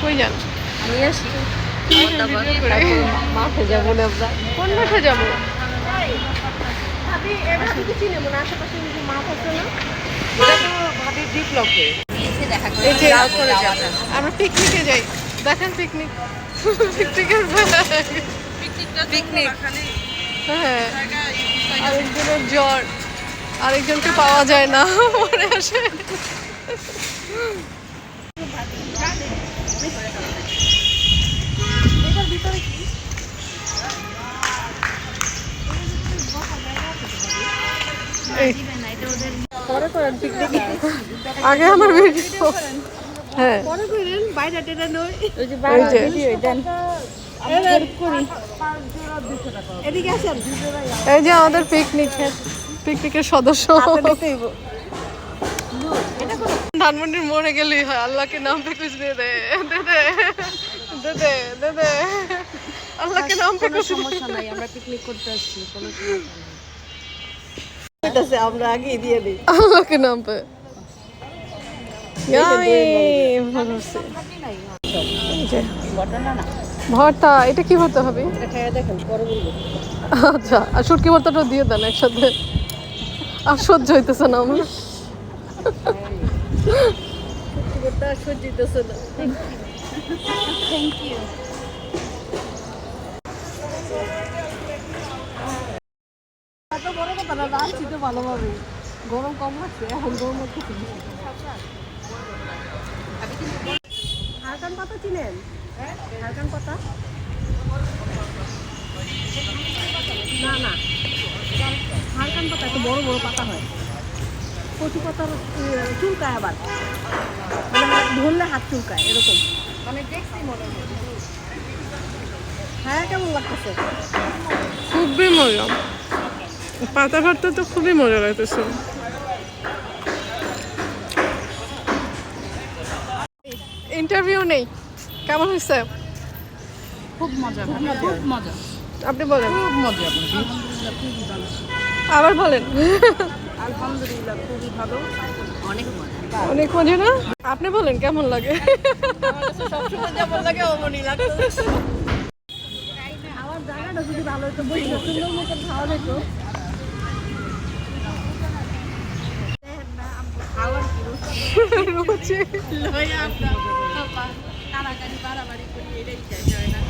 কই যান? নিয়ে আসি মাঠে যাবো না আমরা। কোন মাঠে যাবো? এই যে আমরা পিকনিকে যাই। দেখেন পিকনিক, পিকনিকের পিকনিক। হ্যাঁ, আরেকজনের জ্বর, আরেকজনকে পাওয়া যায় না, মনে আসে। আগে আমার ভিডিও, হ্যাঁ এই যে আমাদের পিকনিকের সদস্য। ধানমন্ডির মোড়ে গেলেই হয়, আল্লাহকে নাম पे कुछ दे दे दे दे दे दे दे दे আল্লাহকে নাম पे कुछ সমস্যা নাই, আমরা পিকনিক করতে আসছি, কোনো আমরা আগে দিয়ে দিই আল্লাহকে নাম पे। ভর্তা, এটা কি ভর্তা হবে? আচ্ছা, আর শুটকি ভর্তাটা দিয়ে দেন একসাথে, আর সহ্য হইতেছে না আমার। সহ্য হইতেছে না। Thank you. এত বড় কথা না, রাঁধছি তো ভালোভাবে, গরম কম লাগছে, এখন গরম হচ্ছে। হারকান পাতা চিনেন? হারকান পাতা না না, হারকান পাতা এত বড় বড় পাতা হয়, কচু পাতার চুলকায়, আবার মানে ধরলে হাত চুলকায় এরকম। মানে দেখছি মনে হয়। হ্যাঁ, কেমন লাগতেছে? খুবই মজা, পাতা ভর্তা তো খুবই মজা লাগতেছে। ইন্টারভিউ নেই, কেমন হয়েছে? খুব মজা, খুব মজা, আপনি বলেন। খুব মজা। আবার বলেন। আলহামদুলিল্লাহ, খুবই ভালো, অনেক মজা। অনেক মজা না? আপনি বলেন কেমন লাগে? সবসময় যেমন লাগে অমনই লাগছে। আমার জায়গাটা যদি ভালো হতো, সুন্দর মতো খাওয়া যেত। রুচি লয়া তাড়াতাড়ি বাড়াবাড়ি করি, এটাই শেষ হয় না।